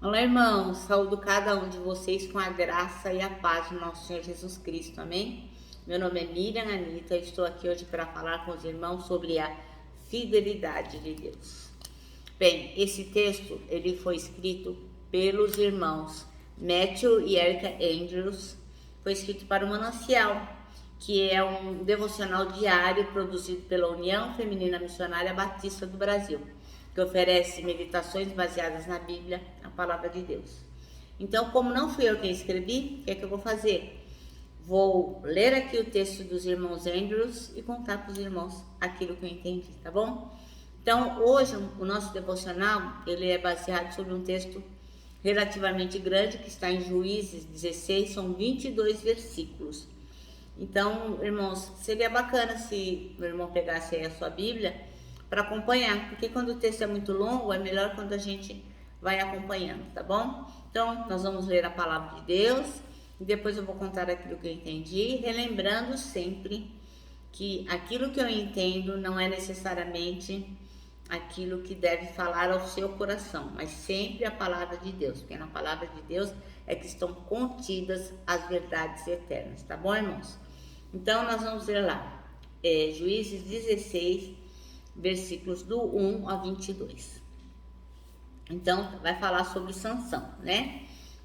Olá, irmãos. Saúdo cada um de vocês com a graça e a paz do nosso Senhor Jesus Cristo. Amém? Meu nome é Miriam Anita. Eu estou aqui hoje para falar com os irmãos sobre a fidelidade de Deus. Bem, esse texto ele foi escrito pelos irmãos Matthew e Erica Andrews. Foi escrito para o Manancial, que é um devocional diário produzido pela União Feminina Missionária Batista do Brasil, que oferece meditações baseadas na Bíblia, a palavra de Deus. Então, como não fui eu quem escrevi, o que é que eu vou fazer? Vou ler aqui o texto dos irmãos Andrews e contar para os irmãos aquilo que eu entendi, tá bom? Então, hoje, o nosso devocional, ele é baseado sobre um texto relativamente grande, que está em Juízes 16, são 22 versículos. Então, irmãos, seria bacana se o irmão pegasse aí a sua Bíblia para acompanhar, porque quando o texto é muito longo, é melhor quando a gente vai acompanhando, tá bom? Então, nós vamos ler a palavra de Deus e depois eu vou contar aquilo que eu entendi, relembrando sempre que aquilo que eu entendo não é necessariamente aquilo que deve falar ao seu coração, mas sempre a palavra de Deus, porque na palavra de Deus é que estão contidas as verdades eternas, tá bom, irmãos? Então, nós vamos ler lá, Juízes 16, versículos do 1 a 22. Então, vai falar sobre Sansão, né?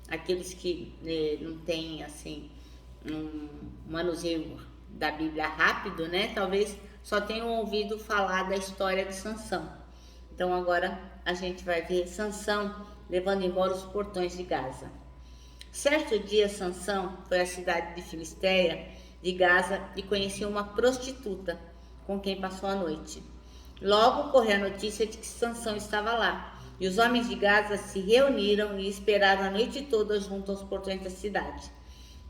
Aqueles que não têm, assim, um manuseio da Bíblia rápido, né? Talvez só tenham ouvido falar da história de Sansão. Então, agora a gente vai ver Sansão levando embora os portões de Gaza. Certo dia, Sansão foi à cidade de Filistéia, de Gaza, e conheceu uma prostituta com quem passou a noite. Logo correu a notícia de que Sansão estava lá, e os homens de Gaza se reuniram e esperaram a noite toda junto aos portões da cidade.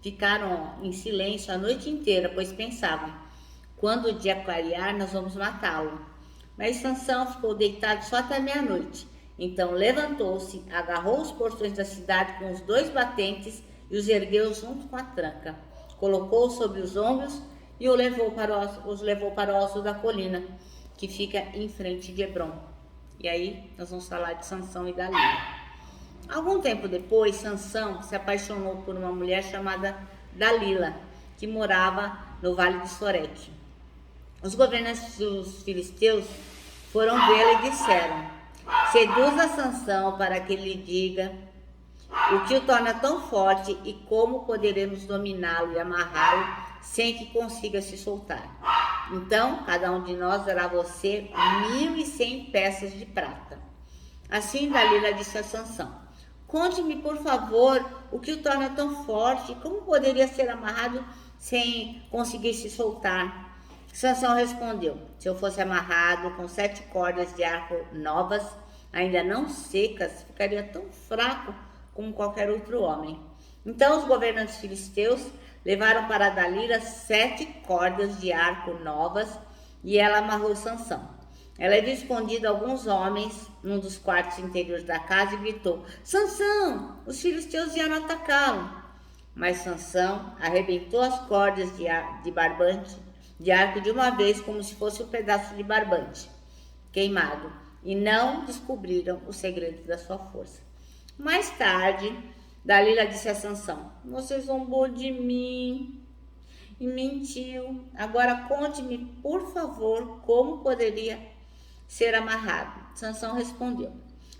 Ficaram em silêncio a noite inteira, pois pensavam: quando o dia clarear, nós vamos matá-lo. Mas Sansão ficou deitado só até meia-noite. Então levantou-se, agarrou os portões da cidade com os 2 batentes e os ergueu junto com a tranca. Colocou-os sobre os ombros e os levou para o alto da colina, que fica em frente de Hebrom. E aí nós vamos falar de Sansão e Dalila. Algum tempo depois, Sansão se apaixonou por uma mulher chamada Dalila, que morava no vale de Soreque. Os governantes dos filisteus foram vê-la e disseram: seduza Sansão para que lhe diga o que o torna tão forte e como poderemos dominá-lo e amarrá-lo sem que consiga se soltar. Então, cada um de nós dará a você 1.100 peças de prata. Assim, Dalila disse a Sansão: conte-me, por favor, o que o torna tão forte e como poderia ser amarrado sem conseguir se soltar. Sansão respondeu: se eu fosse amarrado com 7 cordas de arco novas, ainda não secas, ficaria tão fraco como qualquer outro homem. Então os governantes filisteus levaram para Dalila 7 cordas de arco novas e ela amarrou Sansão. Ela havia escondido alguns homens num dos quartos interiores da casa e gritou: Sansão, os filisteus vieram atacá-lo. Mas Sansão arrebentou as cordas de arco de uma vez, como se fosse um pedaço de barbante queimado, e não descobriram o segredo da sua força. Mais tarde, Dalila disse a Sansão: você zombou de mim e mentiu. Agora conte-me, por favor, como poderia ser amarrado. Sansão respondeu: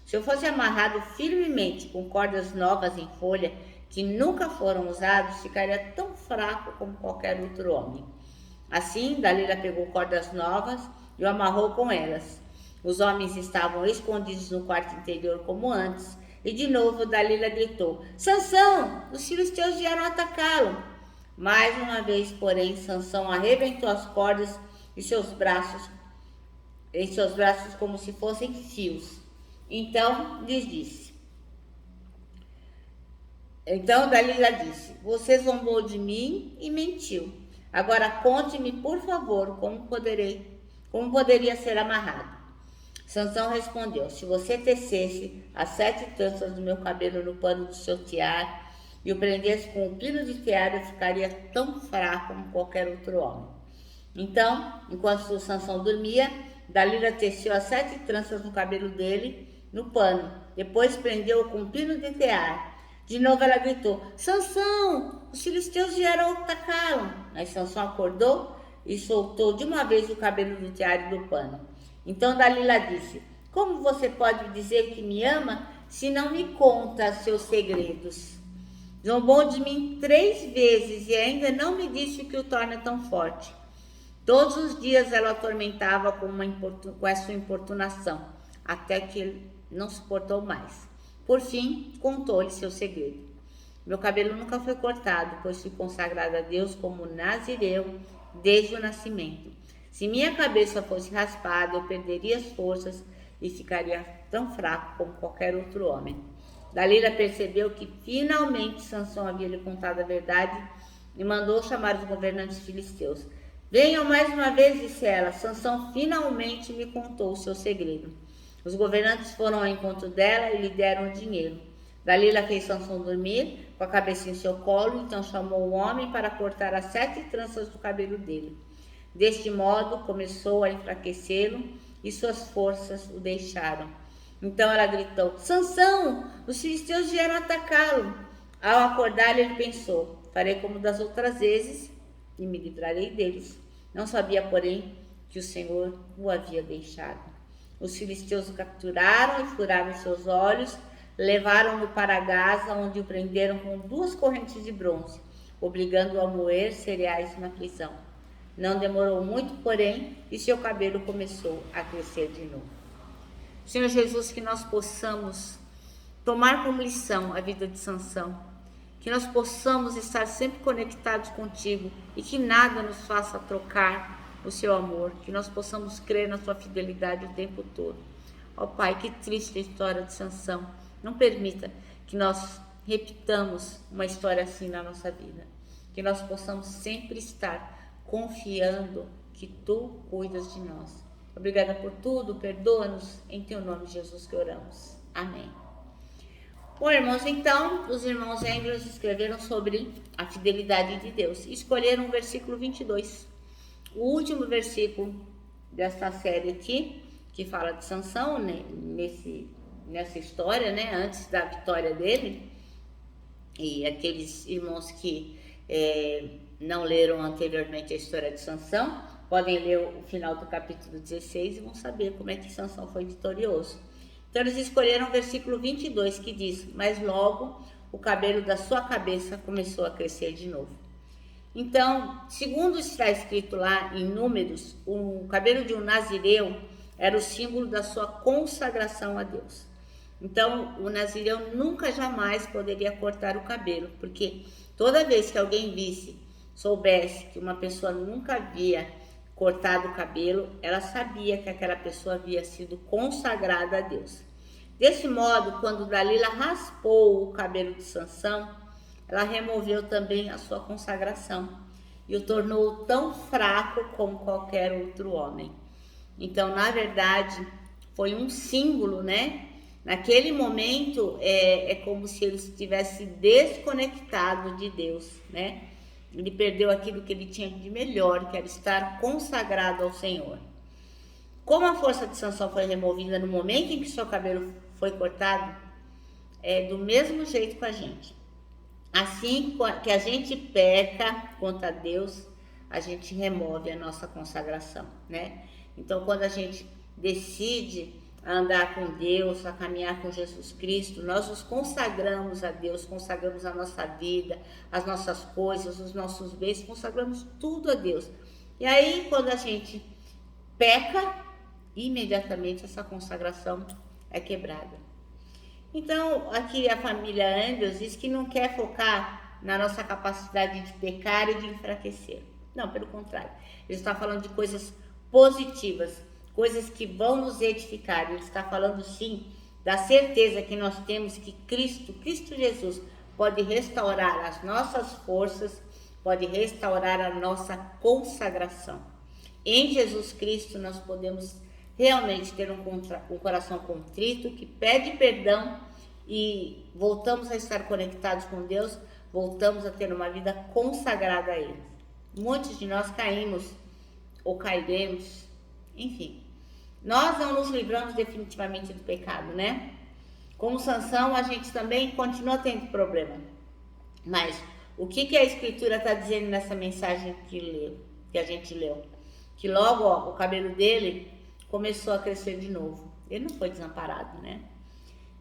se eu fosse amarrado firmemente com cordas novas em folha que nunca foram usadas, ficaria tão fraco como qualquer outro homem. Assim, Dalila pegou cordas novas e o amarrou com elas. Os homens estavam escondidos no quarto interior como antes, e de novo Dalila gritou: Sansão, os filisteus vieram atacá-lo. Mais uma vez, porém, Sansão arrebentou as cordas em seus braços como se fossem fios. Então Dalila disse: você zombou de mim e mentiu. Agora conte-me, por favor, como poderia ser amarrado. Sansão respondeu: se você tecesse as 7 tranças do meu cabelo no pano do seu tiar e o prendesse com um pino de tiara, eu ficaria tão fraco como qualquer outro homem. Então, enquanto o Sansão dormia, Dalila teceu as 7 tranças no cabelo dele, no pano, Depois prendeu-o com um pino de tear. De novo ela gritou: Sansão, os filisteus vieram atacá-lo. Mas Sansão acordou e soltou de uma vez o cabelo do tear e do pano. Então Dalila disse: Como você pode dizer que me ama se não me conta seus segredos? Zombou de mim 3 vezes e ainda não me disse o que o torna tão forte. Todos os dias ela o atormentava com essa importunação, até que ele não suportou mais. Por fim, contou-lhe seu segredo. Meu cabelo nunca foi cortado, pois fui consagrada a Deus como nazireu desde o nascimento. Se minha cabeça fosse raspada, eu perderia as forças e ficaria tão fraco como qualquer outro homem. Dalila percebeu que finalmente Sansão havia lhe contado a verdade e mandou chamar os governantes filisteus. Venham mais uma vez, disse ela. Sansão finalmente me contou o seu segredo. Os governantes foram ao encontro dela e lhe deram dinheiro. Dalila fez Sansão dormir com a cabeça em seu colo, então chamou o homem para cortar as 7 tranças do cabelo dele. Deste modo, começou a enfraquecê-lo e suas forças o deixaram. Então ela gritou: Sansão, os filisteus vieram atacá-lo. Ao acordar, ele pensou: farei como das outras vezes e me livrarei deles. Não sabia, porém, que o Senhor o havia deixado. Os filisteus o capturaram e furaram seus olhos, levaram-no para Gaza, onde o prenderam com 2 correntes de bronze, obrigando-o a moer cereais na prisão. Não demorou muito, porém, e seu cabelo começou a crescer de novo. Senhor Jesus, que nós possamos tomar como lição a vida de Sansão, que nós possamos estar sempre conectados contigo e que nada nos faça trocar o seu amor, que nós possamos crer na sua fidelidade o tempo todo. Ó Pai, que triste a história de Sansão. Não permita que nós repitamos uma história assim na nossa vida, que nós possamos sempre estar confiando que tu cuidas de nós. Obrigada por tudo, perdoa-nos, em teu nome, Jesus, que oramos. Amém. Bom, irmãos, então, os irmãos Andrews escreveram sobre a fidelidade de Deus. Escolheram o versículo 22, o último versículo desta série aqui, que fala de Sansão, né, nessa história, né, antes da vitória dele. E aqueles irmãos que não leram anteriormente a história de Sansão, podem ler o final do capítulo 16 e vão saber como é que Sansão foi vitorioso. Então eles escolheram o versículo 22, que diz: Mas logo o cabelo da sua cabeça começou a crescer de novo. Então, segundo está escrito lá em Números, o cabelo de um nazireu era o símbolo da sua consagração a Deus. Então, o nazireu nunca jamais poderia cortar o cabelo, porque toda vez que alguém soubesse que uma pessoa nunca havia cortado o cabelo, ela sabia que aquela pessoa havia sido consagrada a Deus. Desse modo, quando Dalila raspou o cabelo de Sansão, ela removeu também a sua consagração e o tornou tão fraco como qualquer outro homem. Então, na verdade, foi um símbolo, né? Naquele momento, é como se ele estivesse desconectado de Deus, né? Ele perdeu aquilo que ele tinha de melhor, que era estar consagrado ao Senhor. Como a força de Sansão foi removida no momento em que seu cabelo foi cortado, é do mesmo jeito com a gente. Assim que a gente peca contra Deus, a gente remove a nossa consagração, né? Então, quando a gente decide andar com Deus, a caminhar com Jesus Cristo, nós nos consagramos a Deus, consagramos a nossa vida, as nossas coisas, os nossos bens, consagramos tudo a Deus. E aí, quando a gente peca, imediatamente essa consagração é quebrada. Então, aqui a família Andrews diz que não quer focar na nossa capacidade de pecar e de enfraquecer. Não, pelo contrário. Ele está falando de coisas positivas, coisas que vão nos edificar. Ele está falando, sim, da certeza que nós temos que Cristo Jesus, pode restaurar as nossas forças, pode restaurar a nossa consagração. Em Jesus Cristo nós podemos realmente ter um coração contrito, que pede perdão e voltamos a estar conectados com Deus, voltamos a ter uma vida consagrada a Ele. Muitos de nós caímos ou cairemos, enfim. Nós não nos livramos definitivamente do pecado, né? Como Sansão, a gente também continua tendo problema. Mas o que a Escritura está dizendo nessa mensagem que a gente leu? Que logo, ó, o cabelo dele começou a crescer de novo. Ele não foi desamparado, né?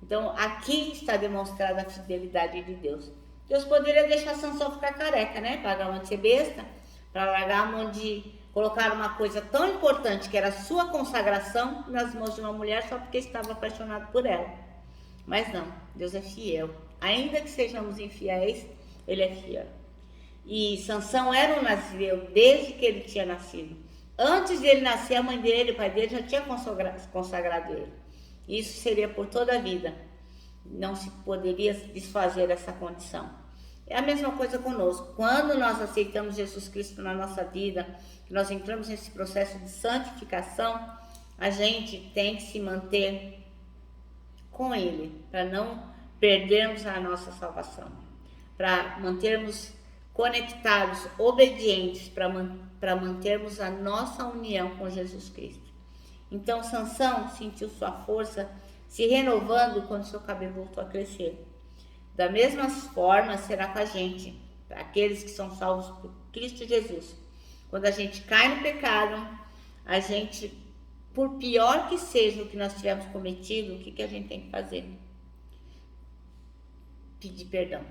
Então, aqui está demonstrada a fidelidade de Deus. Deus poderia deixar Sansão ficar careca, né? Para largar a mão de ser besta, para largar a mão de colocar uma coisa tão importante, que era a sua consagração, nas mãos de uma mulher só porque estava apaixonado por ela. Mas não, Deus é fiel. Ainda que sejamos infiéis, Ele é fiel. E Sansão era um nazireu desde que ele tinha nascido. Antes de ele nascer, a mãe dele, o pai dele já tinha consagrado ele. Isso seria por toda a vida. Não se poderia desfazer essa condição. É a mesma coisa conosco. Quando nós aceitamos Jesus Cristo na nossa vida, nós entramos nesse processo de santificação, a gente tem que se manter com Ele, para não perdermos a nossa salvação, para mantermos conectados, obedientes, para mantermos a nossa união com Jesus Cristo. Então Sansão sentiu sua força se renovando quando seu cabelo voltou a crescer. Da mesma forma será com a gente, para aqueles que são salvos por Cristo Jesus. Quando a gente cai no pecado, a gente, por pior que seja o que nós tivermos cometido, o que a gente tem que fazer? Pedir perdão,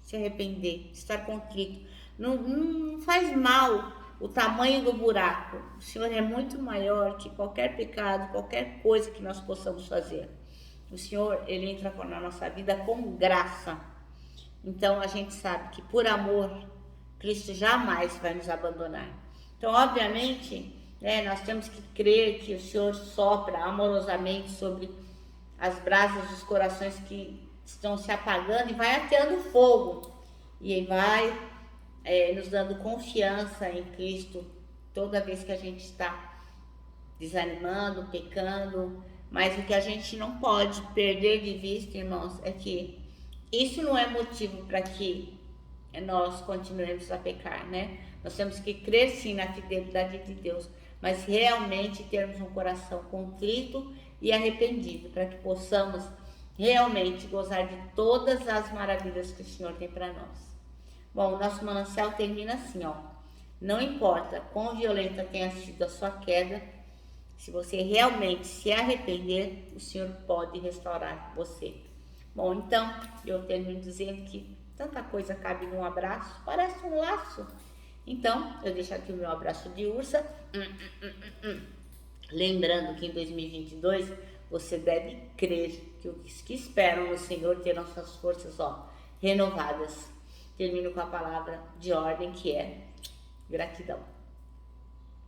se arrepender, estar contrito. Não faz mal o tamanho do buraco. O Senhor é muito maior que qualquer pecado, qualquer coisa que nós possamos fazer. O Senhor, Ele entra na nossa vida com graça. Então, a gente sabe que por amor, Cristo jamais vai nos abandonar. Então, obviamente, nós temos que crer que o Senhor sopra amorosamente sobre as brasas dos corações que estão se apagando e vai ateando fogo. E vai nos dando confiança em Cristo toda vez que a gente está desanimando, pecando. Mas o que a gente não pode perder de vista, irmãos, é que isso não é motivo para que nós continuemos a pecar, né? Nós temos que crer sim na fidelidade de Deus, mas realmente termos um coração contrito e arrependido, para que possamos realmente gozar de todas as maravilhas que o Senhor tem para nós. Bom, o nosso manancial termina assim, ó. Não importa quão violenta tenha sido a sua queda, se você realmente se arrepender, o Senhor pode restaurar você. Bom, então, eu termino dizendo que tanta coisa cabe num abraço, parece um laço. Então, eu deixo aqui o meu abraço de ursa. Lembrando que em 2022, você deve crer que os que esperam no Senhor terão suas forças, renovadas. Termino com a palavra de ordem, que é gratidão.